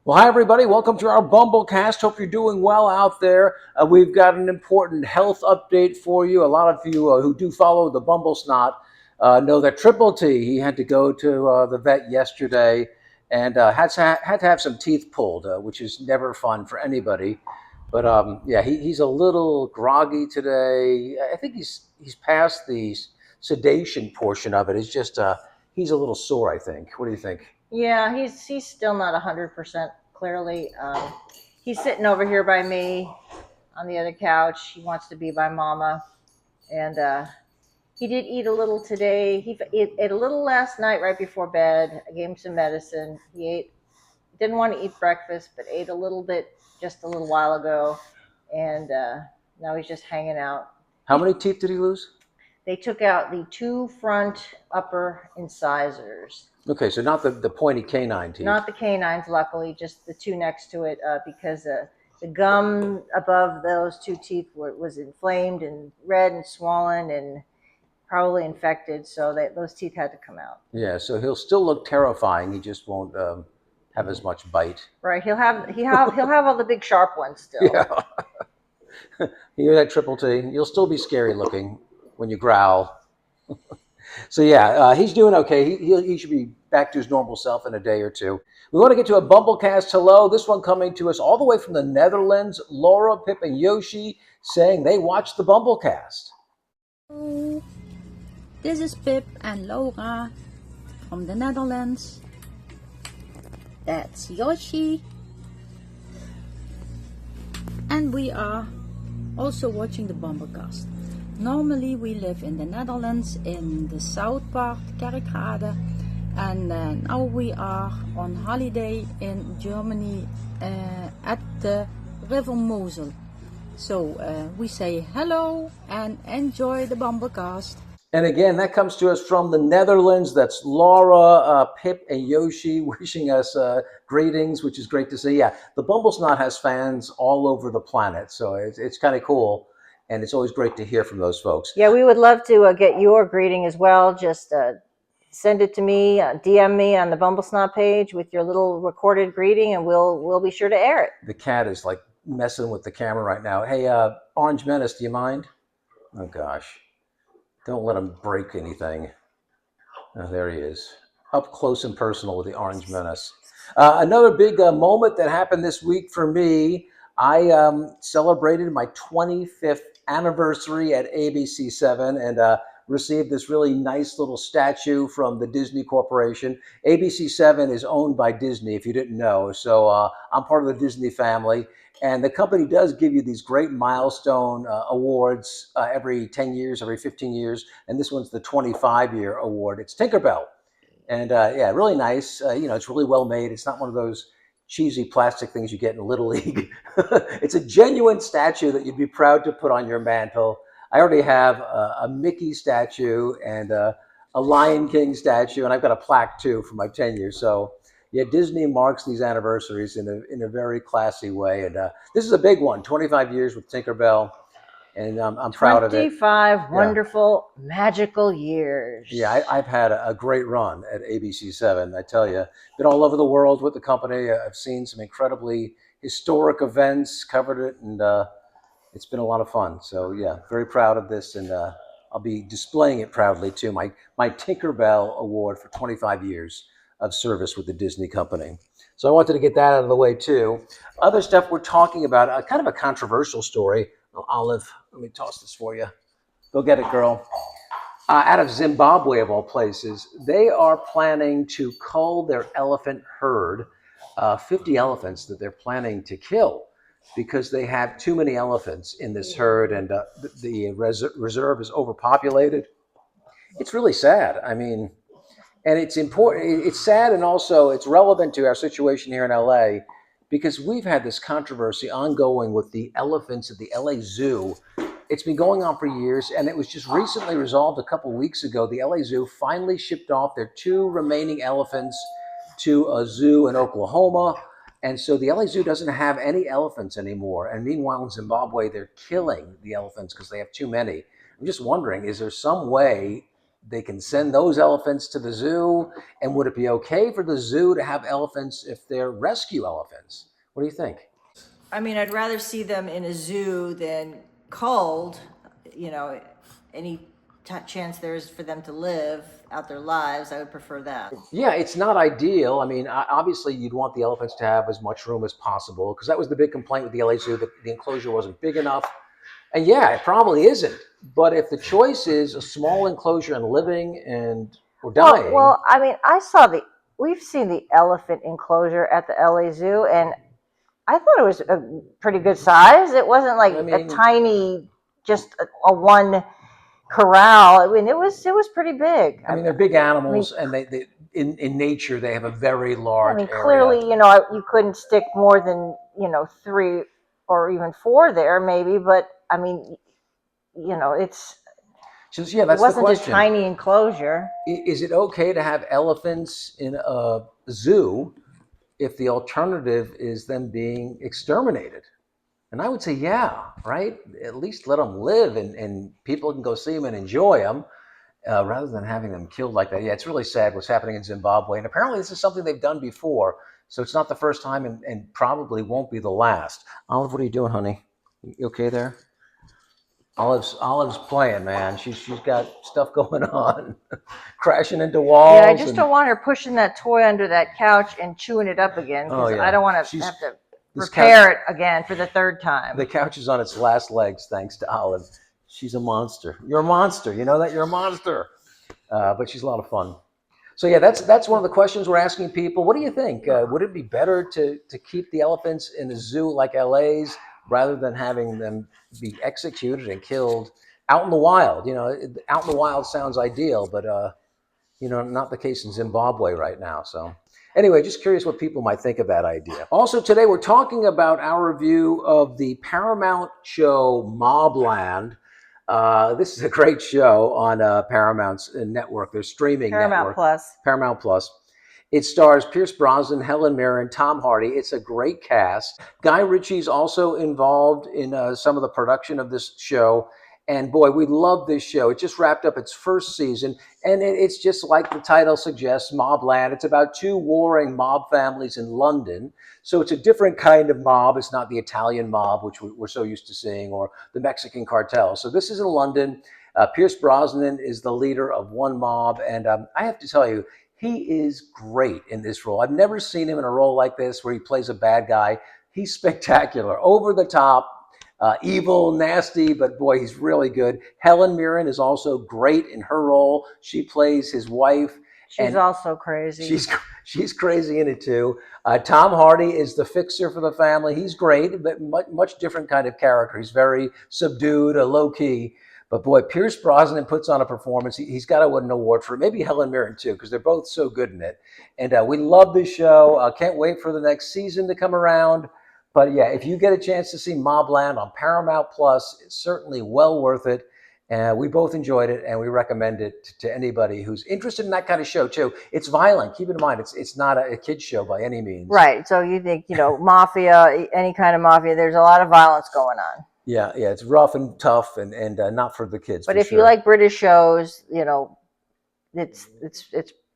Well, hi, everybody. Welcome to our Bumblecast. Hope you're doing well out there. We've got an important health update for you. A lot of you who do follow the Bumble Snot know that Triple T, he had to go to the vet yesterday and had to have some teeth pulled, which is never fun for anybody. But yeah, he's a little groggy today. I think he's past the sedation portion of it. It's just he's a little sore, I think. What do you think? Yeah, he's still not 100% clearly. He's sitting over here by me on the other couch. He wants to be by Mama, and he did eat a little today. He ate a little last night right before bed. I gave him some medicine. He didn't want to eat breakfast, but ate a little bit just a little while ago, and now he's just hanging out. How many teeth did he lose? They took out the two front upper incisors. Okay, so not the pointy canine teeth. Not the canines, luckily, just the two next to it, because the gum above those two teeth was inflamed and red and swollen and probably infected, so those teeth had to come out. Yeah, so he'll still look terrifying. He just won't have as much bite. Right, he'll have all the big sharp ones still. Yeah. You hear that, Triple T? You'll still be scary looking when you growl. So yeah, he's doing okay. He should be back to his normal self in a day or two. We want to get to a Bumblecast hello. This one coming to us all the way from the Netherlands. Laura, Pip, and Yoshi saying they watched the Bumblecast. Hello, this is Pip and Laura from the Netherlands. That's Yoshi. And we are also watching the Bumblecast. Normally we live in the Netherlands in the south part, Kerkrade, and now we are on holiday in Germany at the River Mosel. So we say hello and enjoy the Bumblecast. And again, that comes to us from the Netherlands. That's Laura, Pip, and Yoshi wishing us greetings, which is great to see. Yeah, the Bumblesnot has fans all over the planet, so it's kind of cool. And it's always great to hear from those folks. Yeah, we would love to get your greeting as well. Just send it to me, DM me on the Bumblesnot page with your little recorded greeting, and we'll be sure to air it. The cat is like messing with the camera right now. Hey, Orange Menace, do you mind? Oh, gosh. Don't let him break anything. Oh, there he is. Up close and personal with the Orange Menace. Another big moment that happened this week for me. I celebrated my 25th anniversary at ABC7 and received this really nice little statue from the Disney Corporation. ABC7 is owned by Disney, if you didn't know. So I'm part of the Disney family. And the company does give you these great milestone awards every 10 years, every 15 years. And this one's the 25-year award. It's Tinkerbell. And yeah, really nice. It's really well made. It's not one of those cheesy plastic things you get in Little League. It's a genuine statue that you'd be proud to put on your mantle. I already have a Mickey statue and a Lion King statue, and I've got a plaque too for my 10 years. So yeah, Disney marks these anniversaries in a very classy way. And this is a big one, 25 years with Tinkerbell. And I'm proud of it. 25 wonderful, magical years. Yeah, I've had a great run at ABC7. I tell you, been all over the world with the company. I've seen some incredibly historic events, covered it, and it's been a lot of fun. So yeah, very proud of this, and I'll be displaying it proudly too. My Tinkerbell Award for 25 years of service with the Disney company. So I wanted to get that out of the way too. Other stuff we're talking about, kind of a controversial story. Olive, let me toss this for you. Go get it, girl. Out of Zimbabwe, of all places, they are planning to cull their elephant herd, 50 elephants that they're planning to kill because they have too many elephants in this herd, and the reserve is overpopulated. It's really sad. I mean, and it's important. It's sad, and also it's relevant to our situation here in LA because we've had this controversy ongoing with the elephants at the LA Zoo. It's been going on for years, and it was just recently resolved a couple weeks ago. The LA Zoo finally shipped off their 2 remaining elephants to a zoo in Oklahoma. And so the LA Zoo doesn't have any elephants anymore. And meanwhile, in Zimbabwe, they're killing the elephants because they have too many. I'm just wondering, is there some way they can send those elephants to the zoo? And would it be okay for the zoo to have elephants if they're rescue elephants? What do you think? I mean, I'd rather see them in a zoo than culled. You know, any chance there is for them to live out their lives, I would prefer that. Yeah, it's not ideal. I mean, obviously, you'd want the elephants to have as much room as possible because that was the big complaint with the LA Zoo, that the enclosure wasn't big enough. And yeah, it probably isn't. But if the choice is a small enclosure and living and or dying, Well, I mean, we've seen the elephant enclosure at the LA Zoo, and I thought it was a pretty good size. It wasn't like a tiny, just a one corral. I mean, it was pretty big. I mean, they're big animals, and they in nature they have a very large area. Clearly, you couldn't stick more than 3 or even 4 there, maybe. But I mean, it's Just, yeah, that's it wasn't the question. a tiny enclosure. Is it okay to have elephants in a zoo if the alternative is them being exterminated? And I would say, yeah, right? At least let them live and people can go see them and enjoy them rather than having them killed like that. Yeah, it's really sad what's happening in Zimbabwe. And apparently this is something they've done before. So it's not the first time and probably won't be the last. Olive, what are you doing, honey? You okay there? Olive's playing, man. She's got stuff going on, crashing into walls. Yeah, I just don't want her pushing that toy under that couch and chewing it up again, because I don't want to have to repair it again for the 3rd time. The couch is on its last legs, thanks to Olive. She's a monster. You're a monster. You know that? You're a monster. But she's a lot of fun. So yeah, that's one of the questions we're asking people. What do you think? Would it be better to keep the elephants in a zoo like LA's rather than having them be executed and killed out in the wild? Out in the wild sounds ideal, but not the case in Zimbabwe right now. So anyway, just curious what people might think of that idea. Also today, we're talking about our review of the Paramount show Mobland. This is a great show on Paramount's network, their streaming network. Paramount Plus. It stars Pierce Brosnan, Helen Mirren, Tom Hardy. It's a great cast. Guy Ritchie's also involved in some of the production of this show. And boy, we love this show. It just wrapped up its 1st season. And it's just like the title suggests, Mobland. It's about 2 warring mob families in London. So it's a different kind of mob. It's not the Italian mob, which we're so used to seeing, or the Mexican cartel. So this is in London. Pierce Brosnan is the leader of one mob. And I have to tell you, he is great in this role. I've never seen him in a role like this where he plays a bad guy. He's spectacular, over the top, evil, nasty, but boy, he's really good. Helen Mirren is also great in her role. She plays his wife. She's also crazy. She's crazy in it too. Tom Hardy is the fixer for the family. He's great, but much different kind of character. He's very subdued, low key. But boy, Pierce Brosnan puts on a performance. He's got to win an award for it. Maybe Helen Mirren too, because they're both so good in it. And we love this show. Can't wait for the next season to come around. But yeah, if you get a chance to see Mobland on Paramount Plus, it's certainly well worth it. We both enjoyed it, and we recommend it to anybody who's interested in that kind of show too. It's violent. Keep in mind, it's not a kid's show by any means. Right. So you think, mafia, any kind of mafia, there's a lot of violence going on. Yeah, it's rough and tough, and not for the kids. But if you like British shows, it's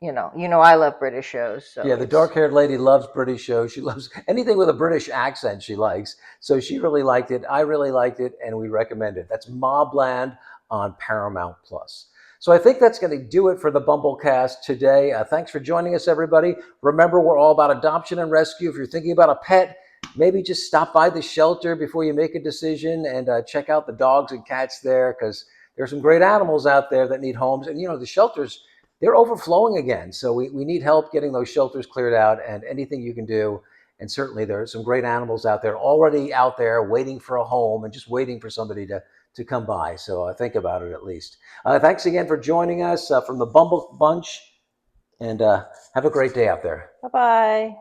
I love British shows. So yeah, the dark-haired lady loves British shows. She loves anything with a British accent. She likes. So she really liked it. I really liked it, and we recommend it. That's Mobland on Paramount Plus. So I think that's going to do it for the Bumblecast today. Thanks for joining us, everybody. Remember, we're all about adoption and rescue. If you're thinking about a pet, maybe just stop by the shelter before you make a decision and check out the dogs and cats there, because there's some great animals out there that need homes. And, the shelters, they're overflowing again. So we need help getting those shelters cleared out, and anything you can do. And certainly there are some great animals out there already out there waiting for a home and just waiting for somebody to come by. So think about it at least. Thanks again for joining us from the Bumble Bunch, and have a great day out there. Bye-bye.